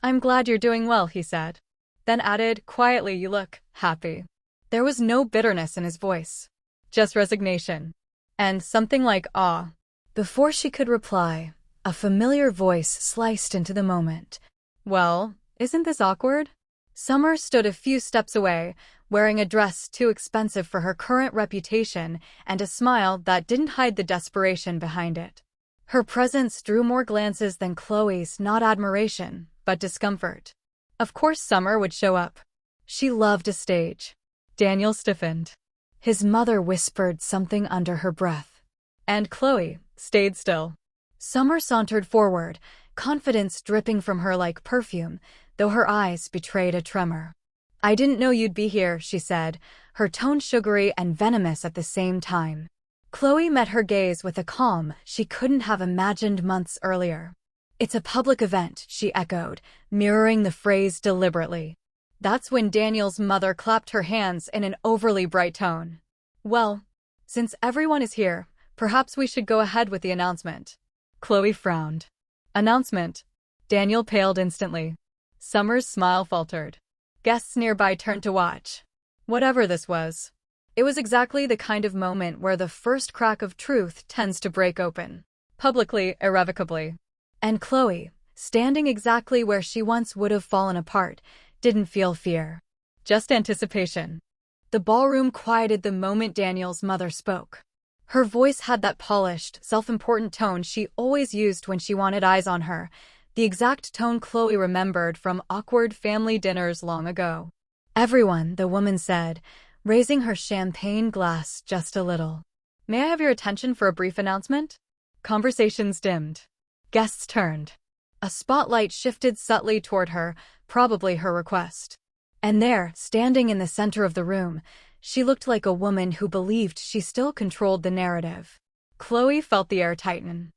I'm glad you're doing well, he said. Then added, quietly, you look happy. There was no bitterness in his voice. Just resignation. And something like awe. Before she could reply, a familiar voice sliced into the moment. Well, isn't this awkward? Summer stood a few steps away, wearing a dress too expensive for her current reputation and a smile that didn't hide the desperation behind it. Her presence drew more glances than Chloe's, not admiration, but discomfort. Of course Summer would show up. She loved a stage. Daniel stiffened. His mother whispered something under her breath. And Chloe stayed still. Summer sauntered forward, confidence dripping from her like perfume, though her eyes betrayed a tremor. I didn't know you'd be here, she said, her tone sugary and venomous at the same time. Chloe met her gaze with a calm she couldn't have imagined months earlier. It's a public event, she echoed, mirroring the phrase deliberately. That's when Daniel's mother clapped her hands in an overly bright tone. Well, since everyone is here, perhaps we should go ahead with the announcement. Chloe frowned. Announcement? Daniel paled instantly. Summer's smile faltered. Guests nearby turned to watch. Whatever this was. It was exactly the kind of moment where the first crack of truth tends to break open. Publicly, irrevocably. And Chloe, standing exactly where she once would have fallen apart, didn't feel fear. Just anticipation. The ballroom quieted the moment Daniel's mother spoke. Her voice had that polished, self-important tone she always used when she wanted eyes on her, the exact tone Chloe remembered from awkward family dinners long ago. Everyone, the woman said, raising her champagne glass just a little. May I have your attention for a brief announcement? Conversations dimmed. Guests turned. A spotlight shifted subtly toward her, probably her request. And there, standing in the center of the room, she looked like a woman who believed she still controlled the narrative. Chloe felt the air tighten.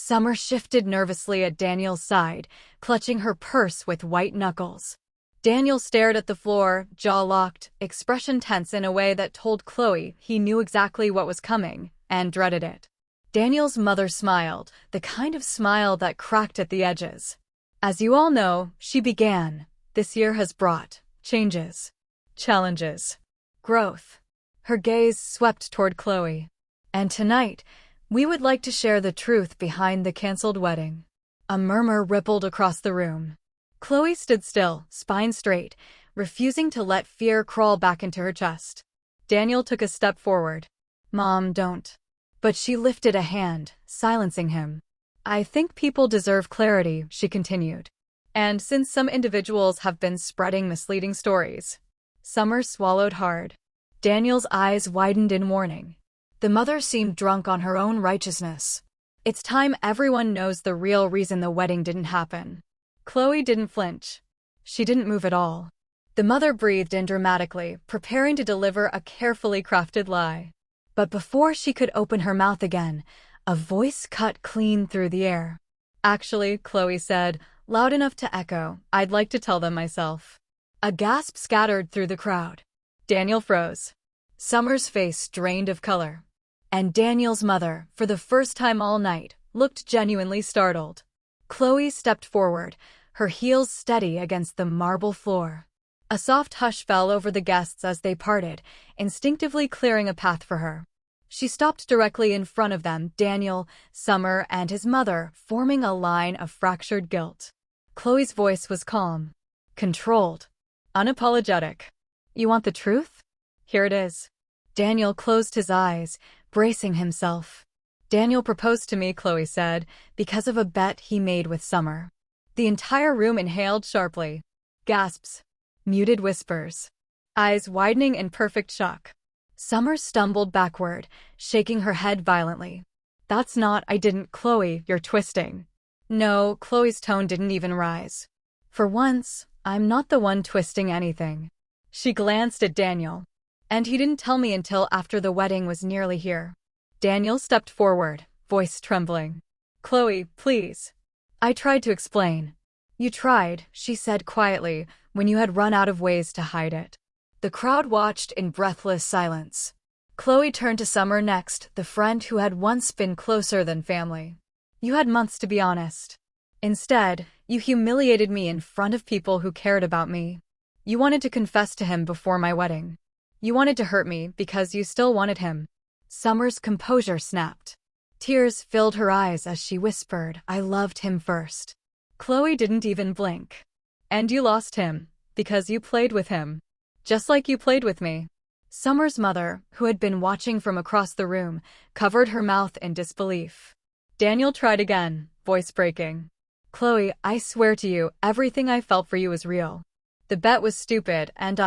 Summer shifted nervously at Daniel's side, clutching her purse with white knuckles. Daniel stared at the floor, jaw locked, expression tense in a way that told Chloe he knew exactly what was coming, and dreaded it. Daniel's mother smiled, the kind of smile that cracked at the edges. As you all know, she began, this year has brought changes, challenges, growth. Her gaze swept toward Chloe. And tonight, we would like to share the truth behind the canceled wedding. A murmur rippled across the room. Chloe stood still, spine straight, refusing to let fear crawl back into her chest. Daniel took a step forward. Mom, don't. But she lifted a hand, silencing him. I think people deserve clarity, she continued. And since some individuals have been spreading misleading stories. Summer swallowed hard. Daniel's eyes widened in warning. The mother seemed drunk on her own righteousness. It's time everyone knows the real reason the wedding didn't happen. Chloe didn't flinch. She didn't move at all. The mother breathed in dramatically, preparing to deliver a carefully crafted lie. But before she could open her mouth again, a voice cut clean through the air. "Actually," Chloe said, loud enough to echo, "I'd like to tell them myself." A gasp scattered through the crowd. Daniel froze. Summer's face drained of color. And Daniel's mother, for the first time all night, looked genuinely startled. Chloe stepped forward, her heels steady against the marble floor. A soft hush fell over the guests as they parted, instinctively clearing a path for her. She stopped directly in front of them, Daniel, Summer, and his mother, forming a line of fractured guilt. Chloe's voice was calm, controlled, unapologetic. "You want the truth? Here it is." Daniel closed his eyes, bracing himself. "Daniel proposed to me," Chloe said, "because of a bet he made with Summer." The entire room inhaled sharply. Gasps. Muted whispers. Eyes widening in perfect shock. Summer stumbled backward, shaking her head violently. "That's not, I didn't, Chloe, you're twisting." "No," Chloe's tone didn't even rise. "For once, I'm not the one twisting anything." She glanced at Daniel. "And he didn't tell me until after the wedding was nearly here." Daniel stepped forward, voice trembling. "Chloe, please." "I tried to explain." "You tried," she said quietly, "when you had run out of ways to hide it." The crowd watched in breathless silence. Chloe turned to Summer next, the friend who had once been closer than family. "You had months to be honest. Instead, you humiliated me in front of people who cared about me. You wanted to confess to him before my wedding. You wanted to hurt me because you still wanted him." Summer's composure snapped. Tears filled her eyes as she whispered, "I loved him first." Chloe didn't even blink. "And you lost him, because you played with him. Just like you played with me." Summer's mother, who had been watching from across the room, covered her mouth in disbelief. Daniel tried again, voice breaking. "Chloe, I swear to you, everything I felt for you was real. The bet was stupid, and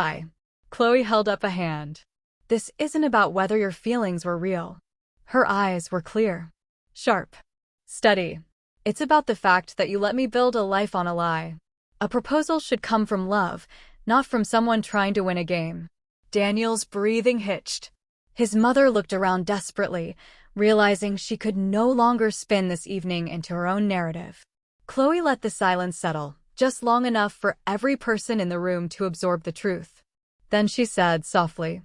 Chloe held up a hand. "This isn't about whether your feelings were real." Her eyes were clear, sharp, steady. "It's about the fact that you let me build a life on a lie. A proposal should come from love, not from someone trying to win a game." Daniel's breathing hitched. His mother looked around desperately, realizing she could no longer spin this evening into her own narrative. Chloe let the silence settle, just long enough for every person in the room to absorb the truth. Then she said softly,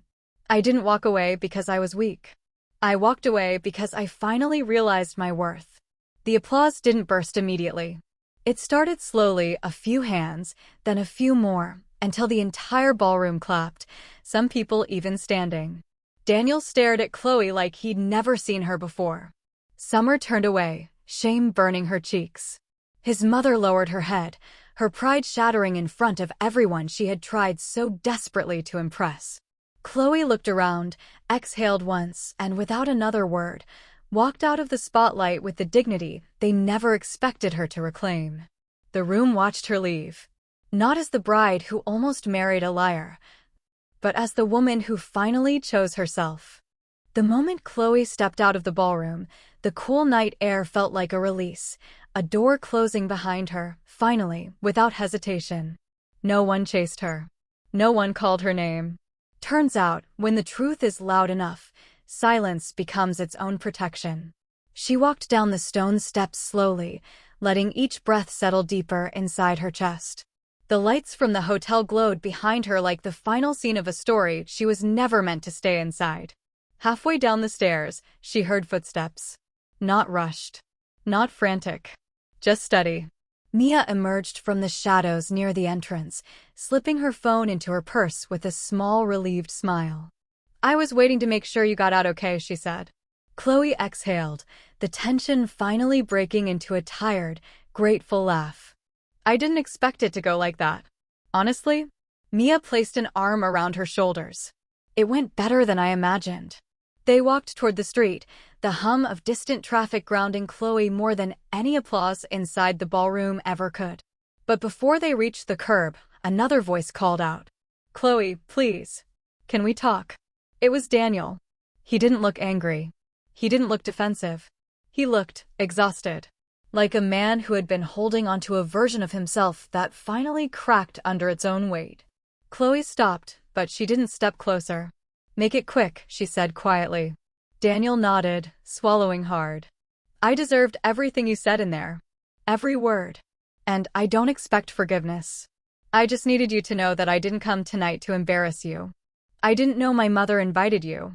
"I didn't walk away because I was weak. I walked away because I finally realized my worth." The applause didn't burst immediately. It started slowly, a few hands, then a few more, until the entire ballroom clapped, some people even standing. Daniel stared at Chloe like he'd never seen her before. Summer turned away, shame burning her cheeks. His mother lowered her head, her pride shattering in front of everyone she had tried so desperately to impress. Chloe looked around, exhaled once, and without another word, walked out of the spotlight with the dignity they never expected her to reclaim. The room watched her leave. Not as the bride who almost married a liar, but as the woman who finally chose herself. The moment Chloe stepped out of the ballroom, the cool night air felt like a release, a door closing behind her, finally, without hesitation. No one chased her. No one called her name. Turns out, when the truth is loud enough, silence becomes its own protection. She walked down the stone steps slowly, letting each breath settle deeper inside her chest. The lights from the hotel glowed behind her like the final scene of a story she was never meant to stay inside. Halfway down the stairs, she heard footsteps. Not rushed. Not frantic. Just steady. Mia emerged from the shadows near the entrance, slipping her phone into her purse with a small, relieved smile. "I was waiting to make sure you got out okay," she said. Chloe exhaled, the tension finally breaking into a tired, grateful laugh. "I didn't expect it to go like that. Honestly." Mia placed an arm around her shoulders. "It went better than I imagined." They walked toward the street, the hum of distant traffic grounding Chloe more than any applause inside the ballroom ever could. But before they reached the curb, another voice called out, "Chloe, please. Can we talk?" It was Daniel. He didn't look angry. He didn't look defensive. He looked exhausted. Like a man who had been holding onto a version of himself that finally cracked under its own weight. Chloe stopped, but she didn't step closer. Make it quick, she said quietly. Daniel nodded, swallowing hard. I deserved everything you said in there. Every word. And I don't expect forgiveness. I just needed you to know that I didn't come tonight to embarrass you. I didn't know my mother invited you.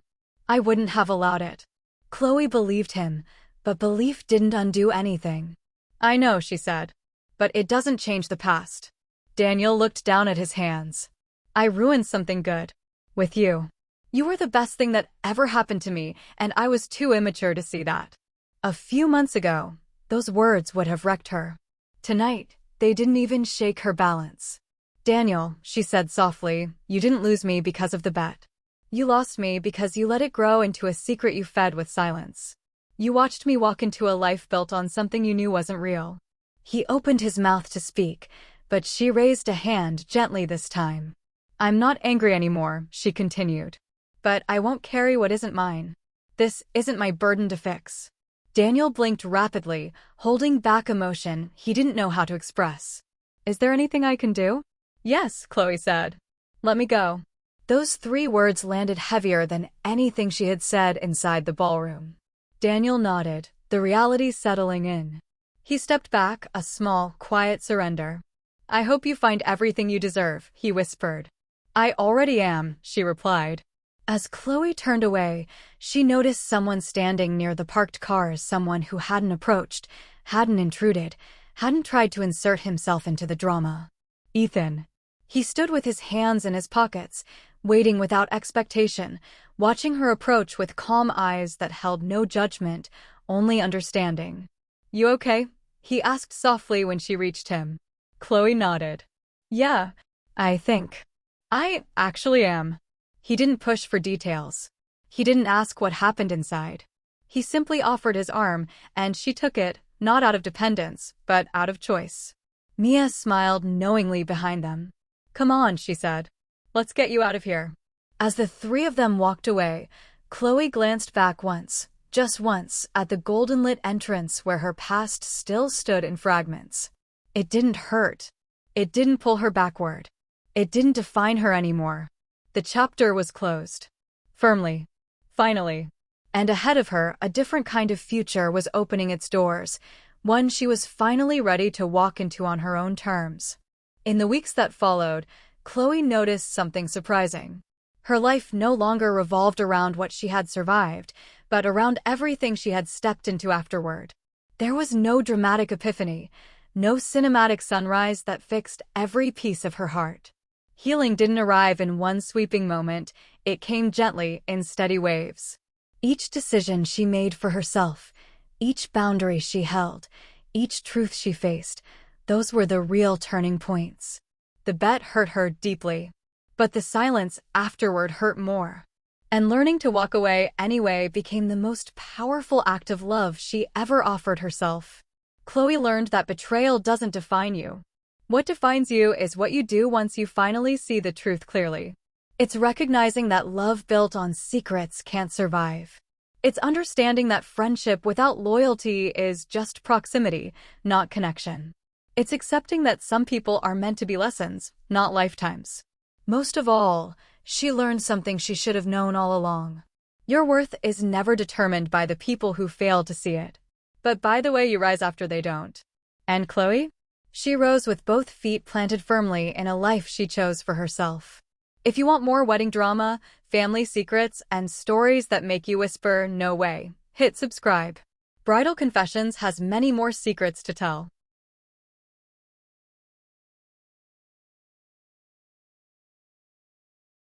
I wouldn't have allowed it. Chloe believed him, but belief didn't undo anything. I know, she said. But it doesn't change the past. Daniel looked down at his hands. I ruined something good. With you. You were the best thing that ever happened to me, and I was too immature to see that. A few months ago, those words would have wrecked her. Tonight, they didn't even shake her balance. Daniel, she said softly, you didn't lose me because of the bet. You lost me because you let it grow into a secret you fed with silence. You watched me walk into a life built on something you knew wasn't real. He opened his mouth to speak, but she raised a hand gently this time. I'm not angry anymore, she continued. But I won't carry what isn't mine. This isn't my burden to fix. Daniel blinked rapidly, holding back emotion he didn't know how to express. Is there anything I can do? Yes, Chloe said. Let me go. Those 3 words landed heavier than anything she had said inside the ballroom. Daniel nodded, the reality settling in. He stepped back, a small, quiet surrender. I hope you find everything you deserve, he whispered. I already am, she replied. As Chloe turned away, she noticed someone standing near the parked cars, someone who hadn't approached, hadn't intruded, hadn't tried to insert himself into the drama. Ethan. He stood with his hands in his pockets, waiting without expectation, watching her approach with calm eyes that held no judgment, only understanding. You okay? He asked softly when she reached him. Chloe nodded. Yeah, I think. I actually am. He didn't push for details. He didn't ask what happened inside. He simply offered his arm, and she took it, not out of dependence, but out of choice. Mia smiled knowingly behind them. Come on, she said. Let's get you out of here. As the 3 of them walked away, Chloe glanced back once, just once, at the golden-lit entrance where her past still stood in fragments. It didn't hurt. It didn't pull her backward. It didn't define her anymore. The chapter was closed. Firmly. Finally. And ahead of her, a different kind of future was opening its doors, one she was finally ready to walk into on her own terms. In the weeks that followed, Chloe noticed something surprising. Her life no longer revolved around what she had survived, but around everything she had stepped into afterward. There was no dramatic epiphany, no cinematic sunrise that fixed every piece of her heart. Healing didn't arrive in one sweeping moment, it came gently in steady waves. Each decision she made for herself, each boundary she held, each truth she faced, those were the real turning points. The bet hurt her deeply, but the silence afterward hurt more. And learning to walk away anyway became the most powerful act of love she ever offered herself. Chloe learned that betrayal doesn't define you. What defines you is what you do once you finally see the truth clearly. It's recognizing that love built on secrets can't survive. It's understanding that friendship without loyalty is just proximity, not connection. It's accepting that some people are meant to be lessons, not lifetimes. Most of all, she learned something she should have known all along. Your worth is never determined by the people who fail to see it, but by the way you rise after they don't. And Chloe? She rose with both feet planted firmly in a life she chose for herself. If you want more wedding drama, family secrets, and stories that make you whisper, "No way," hit subscribe. Bridal Confessions has many more secrets to tell.